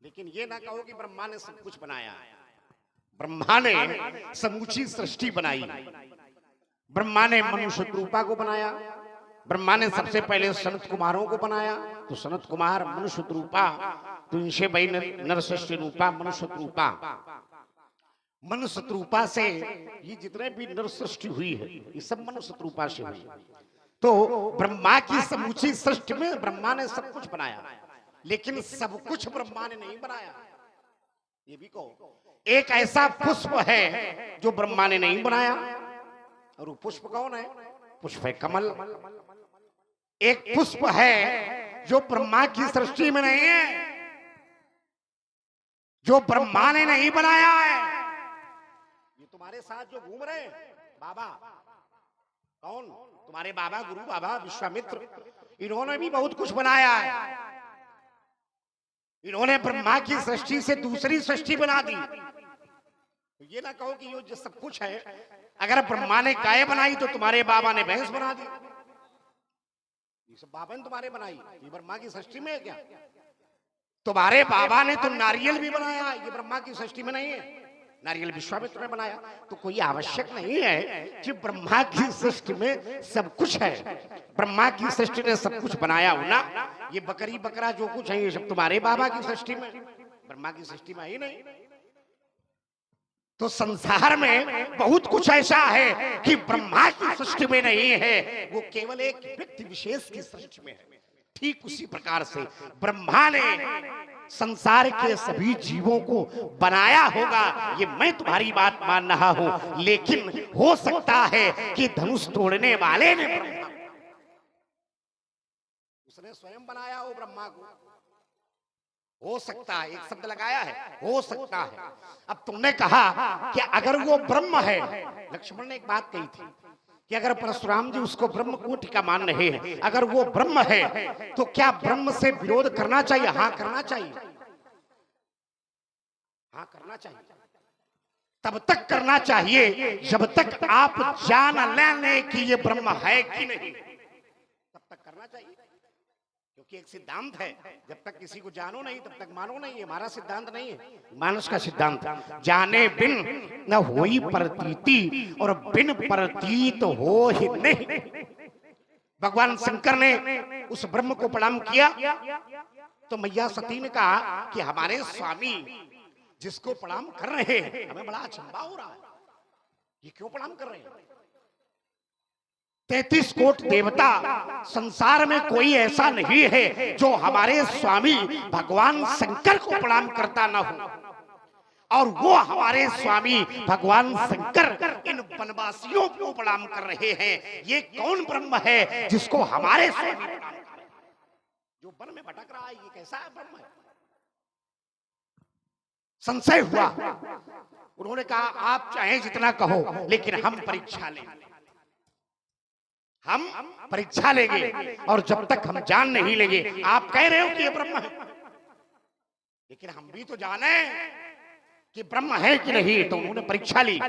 लेकिन ये ना कहो कि ब्रह्मा ने सब कुछ बनाया। ब्रह्मा ने समूची सृष्टि बनाई। ब्रह्मा ने मनुष्य रूपा को बनाया। ब्रह्मा ने सबसे पहले सनत कुमारों को बनाया, तो सनत कुमार मनुष्य रूपा, तो इनसे भाई नर सृष्टि रूपा मनुष्य रूपा। मनुष्य रूपा से ये जितने भी नर सृष्टि हुई है ये सब मनुष्य रूपा से हुई। तो ब्रह्मा की समूची सृष्टि में ब्रह्मा ने सब कुछ बनाया, लेकिन सब कुछ ब्रह्मा ने नहीं बनाया। ये भी कहो, एक ऐसा पुष्प है जो ब्रह्मा ने नहीं बनाया, और वो पुष्प कौन है? पुष्प है कमल। एक पुष्प है जो ब्रह्मा की सृष्टि में नहीं है, जो ब्रह्मा ने नहीं बनाया है। ये तुम्हारे साथ जो घूम रहे हैं बाबा, कौन? तुम्हारे बाबा, गुरु बाबा विश्वामित्र, इन्होंने भी बहुत कुछ बनाया है। इन्होंने ब्रह्मा की सृष्टि से दूसरी सृष्टि बना दी। तो ये ना कहो कि ये जो सब कुछ है, अगर ब्रह्मा ने गाय बनाई तो तुम्हारे बाबा ने भैंस बना दी। ये सब बाबा ने तुम्हारे बनाई, ये ब्रह्मा की सृष्टि में है क्या? तुम्हारे बाबा ने तो नारियल भी बनाया, ये ब्रह्मा की सृष्टि में नहीं है। नारियल विश्वामित्र ने बनाया। तो कोई आवश्यक नहीं है कि ब्रह्मा की सृष्टि में सब कुछ है। ब्रह्मा की सृष्टि ने सब कुछ बनाया हो ना। ये बकरी बकरा जो कुछ है ये सब तुम्हारे बाबा की सृष्टि में, ब्रह्मा की सृष्टि में ही नहीं। तो संसार में बहुत कुछ ऐसा है कि ब्रह्मा की सृष्टि में नहीं है, वो केवल एक व्यक्ति विशेष की सृष्टि में है। ठीक उसी प्रकार से ब्रह्मा ने संसार के सभी जीवों को बनाया होगा, ये मैं तुम्हारी बात मान रहा हूं। लेकिन हो सकता है कि धनुष तोड़ने वाले ने ब्रह्मा, उसने स्वयं बनाया हो ब्रह्मा को। हो सकता है, एक शब्द लगाया है, हो सकता है। अब तुमने कहा कि अगर वो ब्रह्म है, लक्ष्मण ने एक बात कही थी कि अगर परशुराम जी उसको ब्रह्म कोटि का मान रहे हैं, अगर वो ब्रह्म है तो क्या ब्रह्म से विरोध करना चाहिए? हाँ करना चाहिए, हाँ करना चाहिए। तब तक करना चाहिए जब तक आप जान लें कि ये ब्रह्म है कि नहीं, तब तक करना चाहिए। क्योंकि एक सिद्धांत है, जब तक किसी को जानो नहीं तब तक मानो नहीं। है हमारा सिद्धांत नहीं है, मानुष का सिद्धांत। जाने बिन न होई प्रतीति और बिन प्रतीत हो ही नहीं। भगवान शंकर ने उस ब्रह्म को प्रणाम किया तो मैया सती ने कहा कि हमारे स्वामी जिसको प्रणाम कर रहे हैं हमें बड़ा अचंभा हो रहा है, ये क्यों प्रणाम कर रहे हैं? 33 कोट देवता संसार में कोई ऐसा नहीं है जो हमारे स्वामी भगवान शंकर को प्रणाम करता ना हो, और वो हमारे स्वामी भगवान शंकर इन वनवासियों को प्रणाम कर रहे हैं। ये कौन ब्रह्म है जिसको हमारे स्वामी प्रणाम कर रहे हैं? जो वन में भटक रहा है, ये कैसा है ब्रह्म है? संशय हुआ। उन्होंने कहा आप चाहे जितना कहो, लेकिन हम परीक्षा लेंगे, हम परीक्षा लेंगे, और जब तक हम जान नहीं लेंगे। आप कह रहे हो कि ये ब्रह्म है, लेकिन हम भी तो जाने कि ब्रह्म है कि नहीं। तो उन्होंने परीक्षा ली।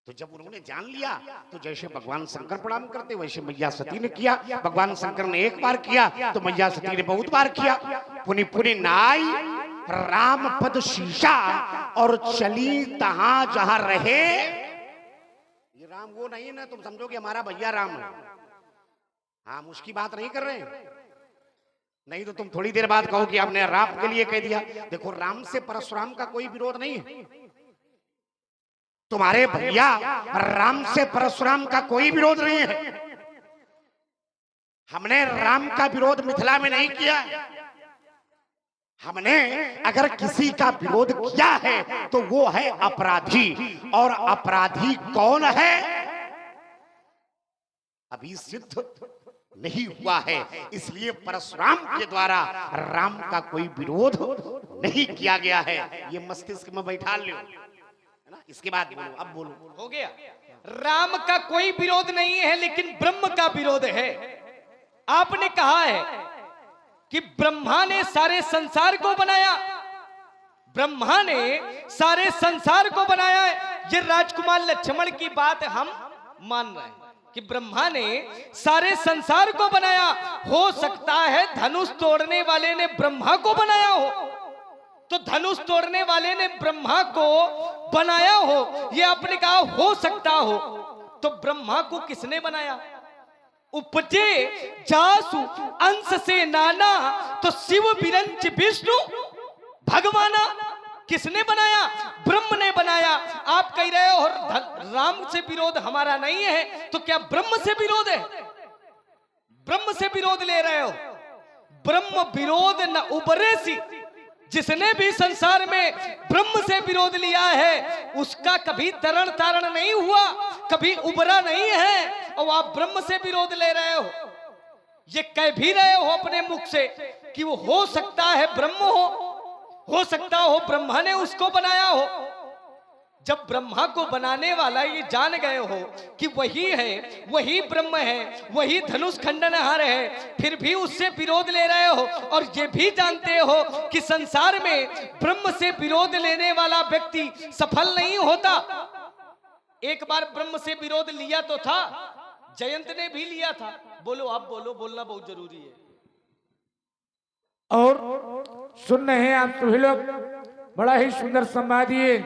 तो जब उन्होंने जान लिया तो जैसे भगवान शंकर प्रणाम करते वैसे मैया सती ने किया। भगवान शंकर ने एक बार किया तो मैया सती ने बहुत बार किया। पुनि पुनि नाई राम पद शीशा और चली तहां जहां रहे। ये राम वो नहीं ना तुम समझो कि हमारा भैया राम है, हम उसकी बात नहीं कर रहे हैं। नहीं तो तुम थोड़ी देर बाद कहो कि आपने राम के लिए कह दिया। देखो राम से परशुराम का कोई विरोध नहीं है। तुम्हारे भैया राम से परशुराम का कोई विरोध नहीं है। हमने राम का विरोध मिथिला में नहीं किया। हमने अगर किसी का विरोध किया है तो वो है अपराधी, और अपराधी कौन है अभी सिद्ध नहीं हुआ है। इसलिए परशुराम के द्वारा राम का कोई विरोध नहीं किया गया है। ये मस्तिष्क में बैठा लो, है ना? इसके बाद बोलो, अब बोलो। हो गया। राम का कोई विरोध नहीं है, लेकिन ब्रह्म का विरोध है। आपने कहा है कि ब्रह्मा ने सारे संसार को बनाया, ब्रह्मा ने सारे संसार को बनाया है। ये राजकुमार लक्ष्मण की बात हम मान रहे हैं, कि ब्रह्मा ने सारे संसार को बनाया। हो सकता है धनुष तोड़ने वाले ने ब्रह्मा को बनाया हो, तो धनुष तोड़ने वाले ने ब्रह्मा को बनाया हो, यह आपने कहा हो सकता हो। तो ब्रह्मा को किसने बनाया? उपजे जासु अंश से नाना, तो शिव बिरंच विष्णु भगवाना। किसने बनाया? ब्रह्म ने बनाया। आप कह रहे हो और राम से विरोध हमारा नहीं है, तो क्या ब्रह्म से विरोध है? ब्रह्म से विरोध ले रहे हो? ब्रह्म विरोध न उबरे सी। जिसने भी संसार में ब्रह्म से विरोध लिया है उसका कभी तरण तारण नहीं हुआ, कभी उबरा नहीं है, और आप ब्रह्म से विरोध ले रहे हो। ये कह भी रहे हो अपने मुख से कि वो हो सकता है ब्रह्म हो सकता हो ब्रह्मा ने उसको बनाया हो। जब ब्रह्मा को बनाने वाला ये जान गए हो कि वही है, वही ब्रह्म है, वही धनुष खंडनहार है, फिर भी उससे विरोध ले रहे हो, और ये भी जानते हो कि संसार में ब्रह्म से विरोध लेने वाला व्यक्ति सफल नहीं होता। एक बार ब्रह्म से विरोध लिया तो था, जयंत ने भी लिया था। बोलो, आप बोलो, बोलना बहुत जरूरी है। और सुन रहे हैं आप सभी लोग, बड़ा ही सुंदर संवाद दिए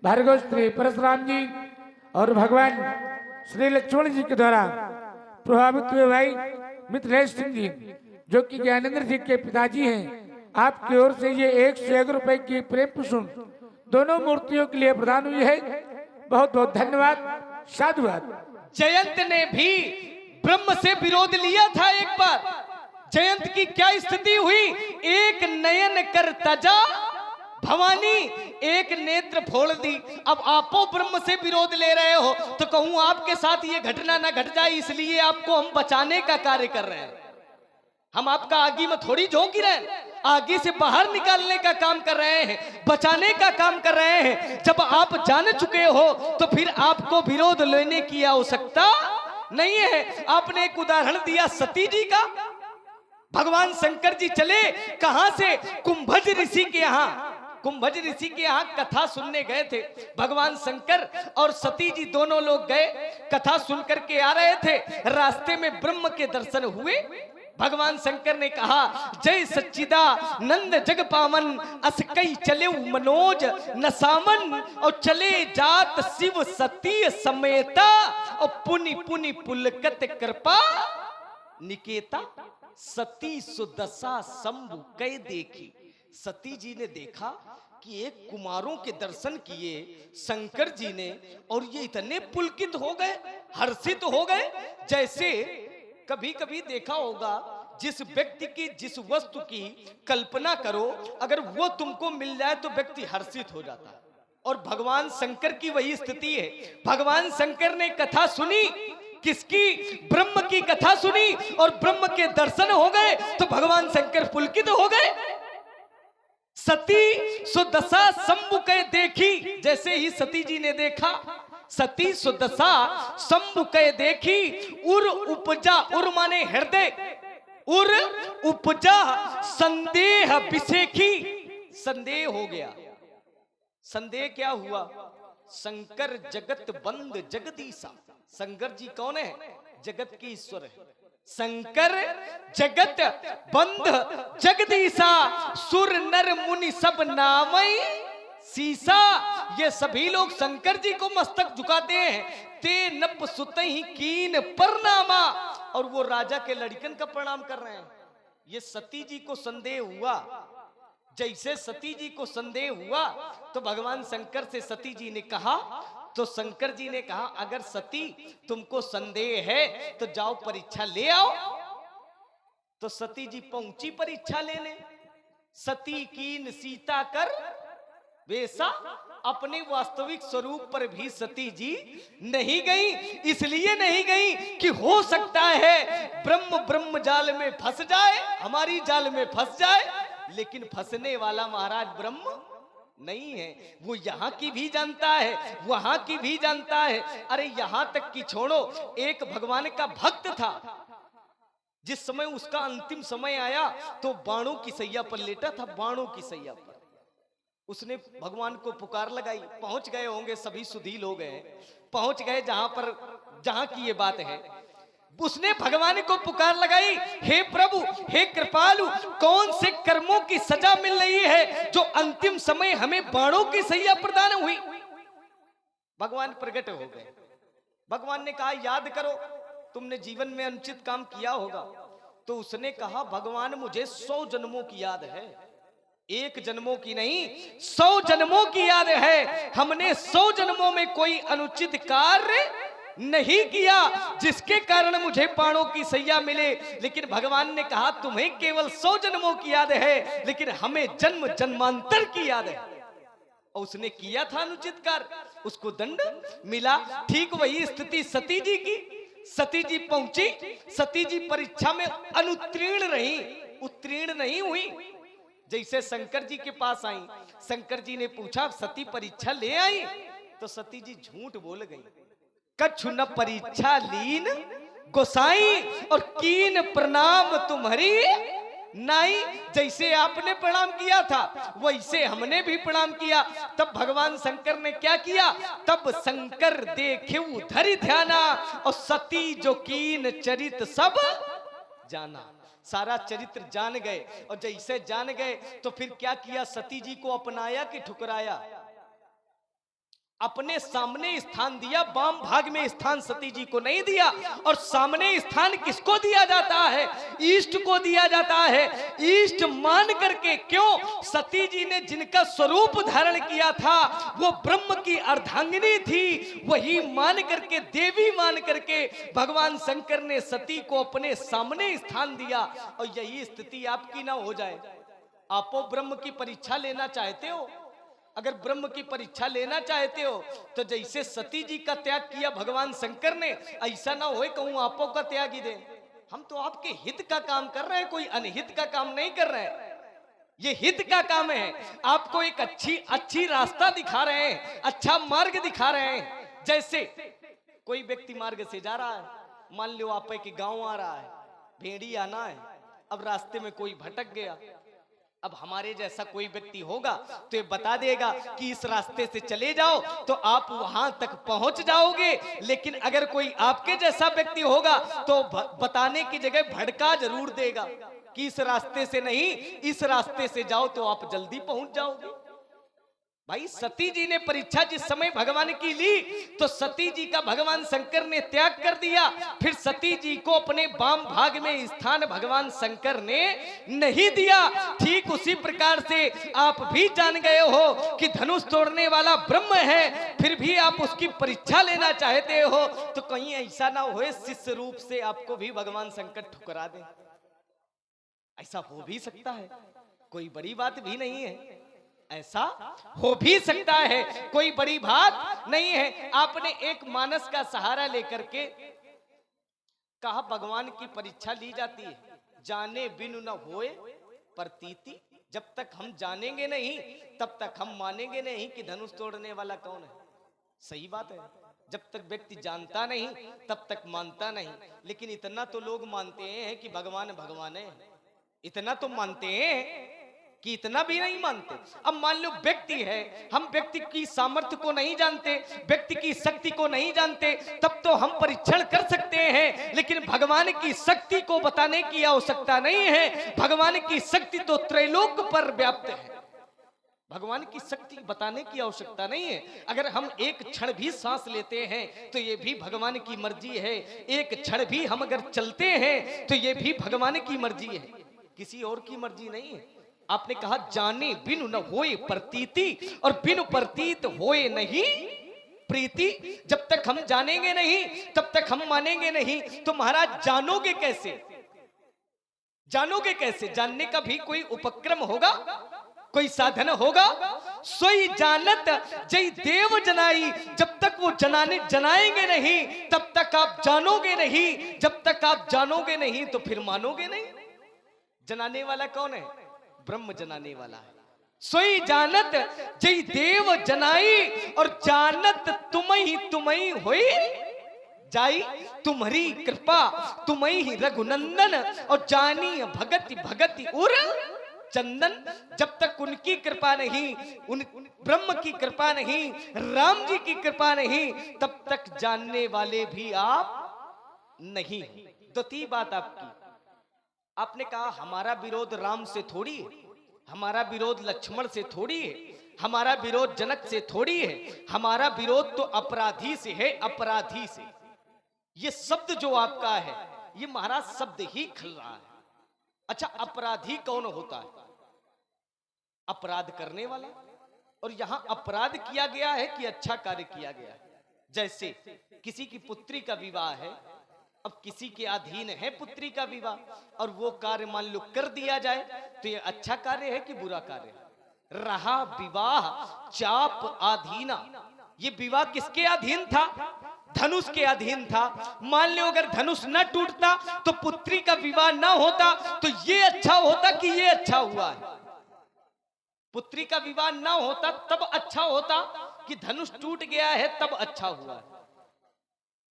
भार्गव श्री परशुराम जी और भगवान श्री लक्ष्मण जी के द्वारा प्रभावित हुए भाई मिथिलेश सिंह जी, जो कि ज्ञानेंद्र जी के पिताजी हैं। आपकी ओर से ये 101 रुपए की प्रेम कुसुम दोनों मूर्तियों के लिए प्रदान हुई है। बहुत बहुत धन्यवाद, साधुवाद। जयंत ने भी ब्रह्म से विरोध लिया था एक बार। जयंत की क्या स्थिति हुई? एक नयन कर तजा भवानी, एक नेत्र फोड़ दी। अब आपो ब्रह्म से विरोध ले रहे हो, तो कहूं आपके साथ ये घटना ना घट जाए, इसलिए आपको हम बचाने का कार्य कर रहे हैं। हम आपका आगे में थोड़ी झोंक रहे हैं, आगे से बाहर निकालने का काम कर रहे हैं, बचाने का काम कर रहे हैं। जब आप जान चुके हो तो फिर आपको विरोध लेने की आवश्यकता नहीं है। आपने एक उदाहरण दिया सती जी का। भगवान शंकर जी चले कहां से? कुंभज ऋषि के यहाँ। कुंभज ऋषि के यहाँ कथा सुनने गए थे भगवान शंकर और सती जी, दोनों लोग गए कथा सुन करके आ रहे थे। रास्ते में ब्रह्म के दर्शन हुए। भगवान शंकर ने कहा, जय सच्चिदा नंद जग पावन, अस कई चले मनोज नसामन, और चले जात शिव सती समेता, और पुनि पुनि पुलकत कृपा निकेता। सती सुदशा शंभु कई देखी। सती जी ने देखा कि एक कुमारों के दर्शन किए शंकर जी ने, और ये इतने पुलकित हो गए, हर्षित हो गए। जैसे कभी कभी देखा होगा, जिस व्यक्ति की, जिस वस्तु की कल्पना करो, अगर वो तुमको मिल जाए तो व्यक्ति हर्षित हो जाता है। और भगवान शंकर की वही स्थिति है। भगवान शंकर ने कथा सुनी, किसकी? ब्रह्म की कथा सुनी, और ब्रह्म के दर्शन हो गए तो भगवान शंकर पुलकित हो गए। सती सुदशा शंभु के देखी। जैसे ही सती जी ने देखा, सती सुदशा शंभु के देखी, उर उपजा, उर माने हृदय, उर उपजा संदेह विसेखी। संदेह हो गया। संदेह क्या हुआ? शंकर जगत बंद जगदीशा। शंकर जी कौन है? जगत के ईश्वर है। शंकर जगत बंद जगदीशा, सुर नर मुनि सब नामई सीसा। ये सभी लोग शंकर जी को मस्तक झुकाते हैं। ते नप सुतहि कीन परनामा, और वो राजा के लड़कन का प्रणाम कर रहे हैं। ये सती जी को संदेह हुआ। जैसे सती जी को संदेह हुआ तो भगवान शंकर से सती जी ने कहा, तो शंकर जी ने कहा, अगर सती तुमको संदेह है तो जाओ परीक्षा ले आओ। तो सती जी पहुंची परीक्षा लेने। सती कीन सीता कर वैसा, अपने वास्तविक स्वरूप पर भी सती जी नहीं गई। इसलिए नहीं गई कि हो सकता है ब्रह्म जाल में फंस जाए, हमारी जाल में फंस जाए। लेकिन फंसने वाला महाराज ब्रह्म नहीं है। वो यहाँ की भी जानता है, वहां की भी जानता है। अरे यहां तक कि छोड़ो, एक भगवान का भक्त था, जिस समय उसका अंतिम समय आया तो बाणों की सैया पर लेटा था। बाणों की सैया पर उसने भगवान को पुकार लगाई। पहुंच गए होंगे, सभी सुधी लोग हैं, पहुंच गए जहां पर जहां की ये बात है, उसने भगवान को पुकार लगाई, हे प्रभु, हे कृपालु, कौन से कर्मों की सजा मिल रही है जो अंतिम समय हमें बाणों की सैया प्रदान हुई। भगवान प्रकट हो गए। भगवान ने कहा, याद करो, तुमने जीवन में अनुचित काम किया होगा। तो उसने कहा, भगवान मुझे 100 जन्मों की याद है, 1 जन्मों की नहीं, 100 जन्मों की याद है। हमने 100 जन्मों में कोई अनुचित कार्य नहीं किया जिसके कारण मुझे बाणों की सैया मिले। लेकिन भगवान ने कहा, तुम्हें केवल 100 जन्मों की याद है, लेकिन हमें जन्म जन्मांतर की याद है। और उसने किया था अनुचित कार्य, उसको दंड मिला। ठीक वही स्थिति सती जी की। सती जी पहुंची, सती जी परीक्षा में अनुत्तीर्ण रही, उत्तीर्ण नहीं हुई। जैसे शंकर जी के पास आई, शंकर जी ने पूछा, सती परीक्षा ले आई? तो सती जी झूठ बोल गई। कछु न परीक्षा लीन गोसाई, और कीन प्रणाम तुम्हारी नाई। जैसे आपने प्रणाम किया था वैसे हमने भी प्रणाम किया। तब भगवान शंकर ने क्या किया? तब शंकर देखे धरि ध्याना, और सती जो कीन चरित सब जाना। सारा चरित्र जान गए, और जैसे जान गए तो फिर क्या किया? सती जी को अपनाया कि ठुकराया? अपने सामने स्थान दिया, वाम भाग में स्थान सती जी को नहीं दिया। और सामने स्थान किसको दिया जाता है? ईष्ट को दिया जाता है। ईष्ट मान करके, क्यों? सती जी ने जिनका स्वरूप धारण किया था वो ब्रह्म की अर्धांगिनी थी, वही मान करके, देवी मान करके भगवान शंकर ने सती को अपने सामने स्थान दिया। और यही स्थिति आपकी ना हो जाए। आपो ब्रह्म की परीक्षा लेना चाहते हो, अगर ब्रह्म की परीक्षा लेना चाहते हो तो जैसे सती जी का त्याग किया भगवान शंकर ने, ऐसा ना होए कहूं आपो का त्याग ही दे। हम तो आपके हित का काम कर रहे हैं, कोई अनहित का काम नहीं कर रहे हैं। ये हित का काम है। आपको एक अच्छी रास्ता दिखा रहे हैं, अच्छा मार्ग दिखा रहे हैं। जैसे कोई व्यक्ति मार्ग से जा रहा है, मान लो आप के गांव आ रहा है, भेड़ी आना है, अब रास्ते में कोई भटक गया। अब हमारे जैसा कोई व्यक्ति होगा तो ये बता देगा कि इस रास्ते से चले जाओ तो आप वहां तक पहुंच जाओगे। लेकिन अगर कोई आपके जैसा व्यक्ति होगा तो बताने की जगह भड़का जरूर देगा कि इस रास्ते से नहीं, इस रास्ते से जाओ तो आप जल्दी पहुंच जाओगे। भाई, सती जी ने परीक्षा जिस समय भगवान की ली तो सती जी का भगवान शंकर ने त्याग कर दिया। फिर सती जी को अपने वाम भाग में स्थान भगवान शंकर ने नहीं दिया। ठीक उसी प्रकार से आप भी जान गए हो कि धनुष तोड़ने वाला ब्रह्म है, फिर भी आप उसकी परीक्षा लेना चाहते हो। तो कहीं ऐसा ना हो शिष्य रूप से आपको भी भगवान शंकर ठुकरा दे। ऐसा हो भी सकता है, कोई बड़ी बात भी नहीं है। ऐसा हो भी सकता है, कोई बड़ी बात नहीं है। आपने एक मानस का सहारा लेकर के कहा भगवान की परीक्षा ली जाती है, जाने बिनु न होए प्रतीति। जब तक हम जानेंगे नहीं तब तक हम मानेंगे नहीं कि धनुष तोड़ने वाला कौन है। सही बात है, जब तक व्यक्ति जानता नहीं तब तक मानता नहीं। लेकिन इतना तो लोग मानते हैं कि भगवान भगवान है, इतना तो मानते हैं कि इतना भी नहीं मानते। अब मान लो व्यक्ति है, हम व्यक्ति की सामर्थ्य को नहीं जानते, व्यक्ति की शक्ति को नहीं जानते, तब तो हम परीक्षण कर सकते हैं। लेकिन भगवान की शक्ति को बताने की आवश्यकता नहीं है। भगवान की शक्ति तो त्रैलोक पर व्याप्त है, भगवान की शक्ति बताने की आवश्यकता नहीं है। अगर हम एक क्षण भी सांस लेते हैं तो ये भी भगवान की मर्जी है। एक क्षण भी हम अगर चलते हैं तो ये भी भगवान की मर्जी है, किसी और की मर्जी नहीं है। आपने कहा जाने बिनु न होए प्रतीति, और बिनु प्रतीत होए नहीं प्रीति। जब तक हम जानेंगे नहीं तब तक हम मानेंगे नहीं। तो महाराज जानोगे कैसे? जानोगे कैसे? जानने का भी कोई उपक्रम होगा, कोई साधन होगा। सोई जानत जय देव जनाई। जब तक वो जनाएंगे नहीं तब तक आप जानोगे नहीं। जब तक आप जानोगे नहीं तो फिर मानोगे नहीं। जनाने वाला कौन है? ब्रह्म जनाने वाला है। सोई जानत जय देव जनाई, और जानत तुम्ही होई जाई। तुम्हारी कृपा तुम्ही रघुनंदन, और जानी भगति भगति उर चंदन, जब तक उनकी कृपा नहीं, उन ब्रह्म की कृपा नहीं, राम जी की कृपा नहीं, तब तक जानने वाले भी आप नहीं। द्वितीय बात आपकी, आपने कहा हमारा विरोध राम से थोड़ी है, हमारा विरोध लक्ष्मण से थोड़ी है, हमारा विरोध जनक से थोड़ी है, हमारा विरोध तो अपराधी से है, अपराधी से। ये शब्द जो आपका है, ये महाराज शब्द ही खल रहा है। अच्छा, अपराधी कौन होता है? अपराध करने वाला। और यहां अपराध किया गया है कि अच्छा कार्य किया गया है? जैसे किसी की पुत्री का विवाह है, अब किसी के अधीन है पुत्री का विवाह, और वो कार्य मान लो कर दिया जाए, तो ये अच्छा कार्य है कि बुरा कार्य है? रहा विवाह चाप अधीना, ये विवाह किसके अधीन था? धनुष के अधीन था। मान लो अगर धनुष न टूटता तो पुत्री का विवाह न होता, तो ये अच्छा होता कि ये अच्छा हुआ है? पुत्री का विवाह न होता तब अच्छा होता कि धनुष टूट गया है तब अच्छा हुआ है?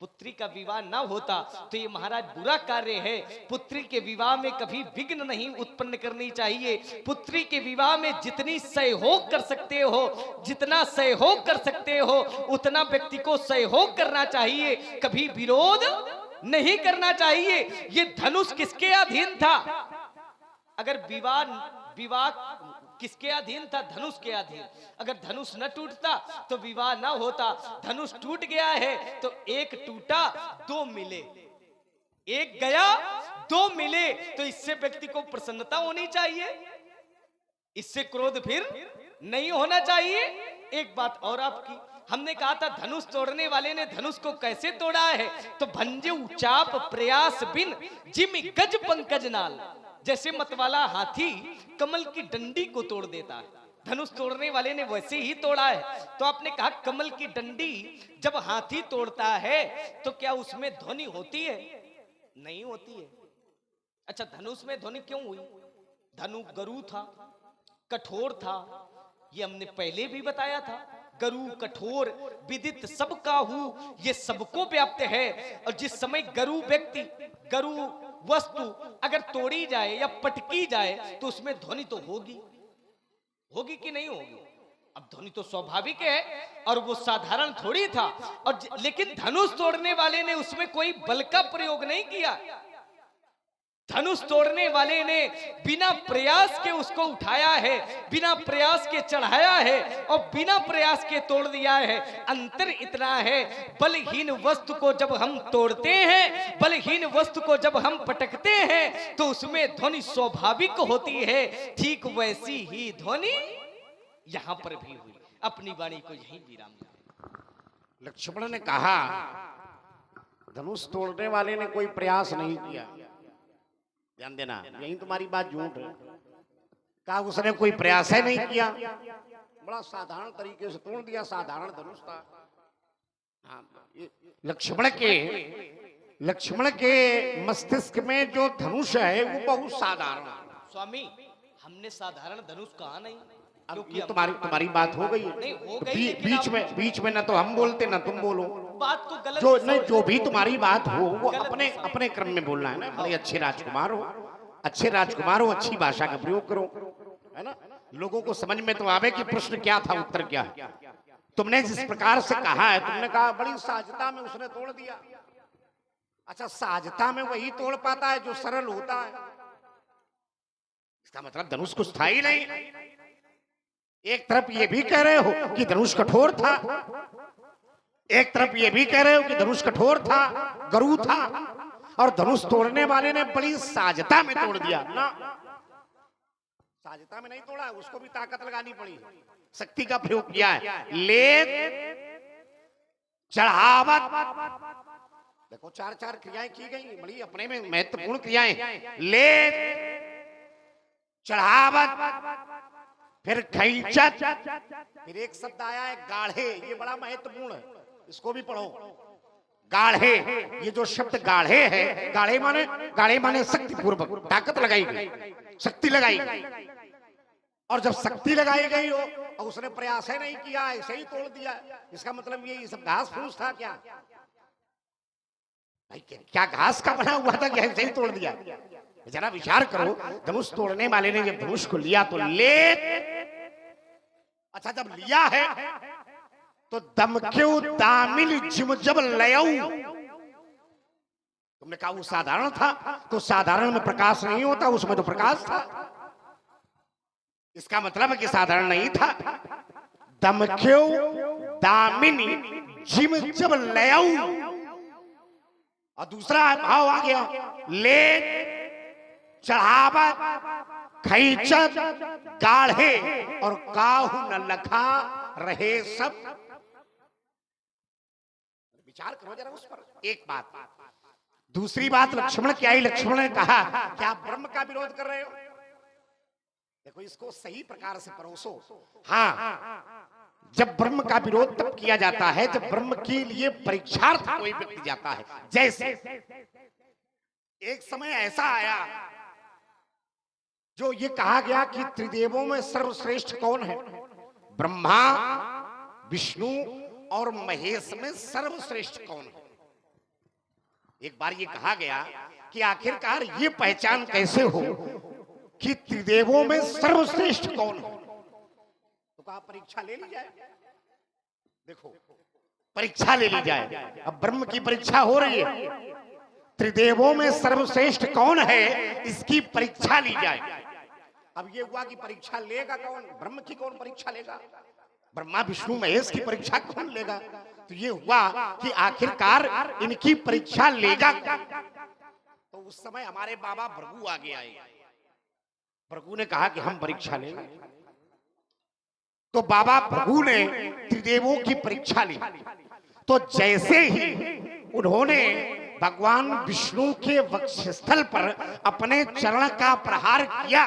पुत्री का विवाह ना होता तो ये महाराज बुरा कार्य है। पुत्री के विवाह में कभी विघ्न नहीं उत्पन्न करनी चाहिए। पुत्री के विवाह में जितनी सहयोग कर सकते हो, जितना सहयोग कर सकते हो, उतना व्यक्ति को सहयोग करना चाहिए, कभी विरोध नहीं करना चाहिए। ये धनुष किसके अधीन था? अगर विवाह किसके अधीन था? धनुष के अधीन। अगर धनुष न टूटता तो विवाह न होता। धनुष टूट गया है तो एक टूटा दो मिले, एक गया दो मिले, तो इससे व्यक्ति को प्रसन्नता होनी चाहिए, इससे क्रोध फिर नहीं होना चाहिए। एक बात और आपकी, हमने कहा था धनुष तोड़ने वाले ने धनुष को कैसे तोड़ा है? तो भंजे चाप प्रयास बिन जिम गज पंकज नाल, जैसे मतवाला हाथी कमल की डंडी को तोड़ देता है, धनुष तोड़ने वाले ने वैसे ही तोड़ा है। तो आपने कहा कमल की डंडी जब हाथी तोड़ता है तो क्या उसमें ध्वनि होती है? नहीं होती है। अच्छा, धनुष में ध्वनि क्यों हुई? धनु गरु था, कठोर था, ये हमने पहले भी बताया था। गरु कठोर विदित सबका हूं, ये सबको व्याप्त है। और जिस समय गरु व्यक्ति, गरु वस्तु अगर तोड़ी जाए या पटकी जाए तो उसमें ध्वनि तो होगी, होगी कि नहीं होगी? अब ध्वनि तो स्वाभाविक है, और वो साधारण थोड़ी था। और लेकिन धनुष तोड़ने वाले ने उसमें कोई बल का प्रयोग नहीं किया। धनुष तोड़ने वाले ने बिना प्रयास के उसको उठाया है, बिना प्रयास के चढ़ाया है, और बिना प्रयास के तोड़ दिया है। अंतर इतना है, बलहीन वस्तु को जब हम तोड़ते हैं, बलहीन वस्तु को जब हम पटकते हैं, तो उसमें ध्वनि स्वाभाविक होती है। ठीक वैसी ही ध्वनि यहां पर भी हुई। अपनी वाणी को यहीं विराम दें। लक्ष्मण ने कहा धनुष तोड़ने वाले ने कोई प्रयास नहीं किया। ध्यान देना, यही तुम्हारी बात झूठ है। कहा उसने कोई प्रयास है नहीं किया, बड़ा साधारण तरीके से तोड़ दिया, साधारण धनुष था। हाँ, लक्ष्मण के मस्तिष्क में जो धनुष है वो बहुत साधारण है। स्वामी, हमने साधारण धनुष कहा नहीं। अब ये तुम्हारी बात हो गई है। तो बीच में ना तो हम बोलते ना तुम बोलो। बात को गलत जो भी तुम्हारी बात हो वो अपने क्रम में बोलना है ना। बड़े अच्छे राजकुमार हो, अच्छी भाषा का प्रयोग करो, है ना। लोगों को समझ में तो आवे कि प्रश्न क्या था, उत्तर क्या है। तुमने जिस प्रकार से कहा है, तुमने कहा बड़ी सहजता में उसने तोड़ दिया। अच्छा, सहजता में वही तोड़ पाता है जो सरल होता है। इसका मतलब धनुष कुछ था ही नहीं। एक तरफ ये भी कह रहे हो कि धनुष कठोर था, एक तरफ ये भी कह रहे हो कि धनुष कठोर था, गरु था, और धनुष तोड़ने वाले ने बड़ी साजता में तोड़ दिया ना। साजता में नहीं तोड़ा, उसको भी ताकत लगानी पड़ी, शक्ति का प्रयोग किया है। ले चढ़ावत, देखो चार क्रियाएं की गई, बड़ी अपने में महत्वपूर्ण क्रियाएं। ले चढ़ावत, फिर खैचत, फिर एक शब्द आया है गाढ़े, ये बड़ा महत्वपूर्ण है, इसको भी पढ़ो। गाढ़े, ये जो शब्द गाढ़े है, गाढ़े माने शक्ति पूर्वक, ताकत लगाई गई, शक्ति लगाई गई। और जब शक्ति लगाई गई हो और उसने प्रयास है नहीं किया, ऐसे ही तोड़ दिया, इसका मतलब ये सब घास फूस था क्या? भाई क्या घास का बना हुआ था कि ऐसे ही तोड़ दिया? जरा विचार करो, धनुष तोड़ने वाले ने जब धनुष को लिया तो ले, अच्छा जब लिया है तो दमक्यू दामिल जिम जब लयऊ, तुमने कहा वो साधारण था, तो साधारण में प्रकाश नहीं होता, उसमें तो प्रकाश था। इसका मतलब है कि साधारण नहीं था। दमक्यू दामिनी जिम जब लयऊ, और दूसरा भाव आ गया, ले चढ़ावत खैचत गाढ़े और काहू न लखा रहे सब। विचार करो जरा उस पर। एक बात, दूसरी बात लक्ष्मण की आई। लक्ष्मण ने कहा क्या आप ब्रह्म का विरोध कर रहे हो? देखो इसको सही प्रकार से परोसो। हाँ, जब ब्रह्म का विरोध तब किया जाता है जब ब्रह्म के लिए परीक्षार्थ कोई व्यक्ति जाता है। जैसे एक समय ऐसा आया जो ये कहा गया कि त्रिदेवों में सर्वश्रेष्ठ कौन है? ब्रह्मा, विष्णु और महेश में सर्वश्रेष्ठ कौन है? एक बार ये कहा गया कि आखिरकार ये पहचान कैसे हो कि त्रिदेवों में सर्वश्रेष्ठ कौन है? तो कहा परीक्षा ले ली जाए। देखो परीक्षा ले ली जाए। अब ब्रह्म की परीक्षा हो रही है, त्रिदेवों में सर्वश्रेष्ठ कौन है इसकी परीक्षा ली जाए। अब ये हुआ कि परीक्षा लेगा कौन? ब्रह्म की कौन परीक्षा लेगा? ब्रह्मा विष्णु महेश की परीक्षा कौन लेगा? तो ये हुआ कि आखिरकार इनकी परीक्षा लेगा। तो उस समय हमारे बाबा भृगु आगे आए। भृगु ने कहा कि हम परीक्षा लेंगे। तो बाबा भृगु ने त्रिदेवों की परीक्षा ली। तो जैसे ही उन्होंने भगवान विष्णु के वक्षस्थल पर अपने चरण का प्रहार किया,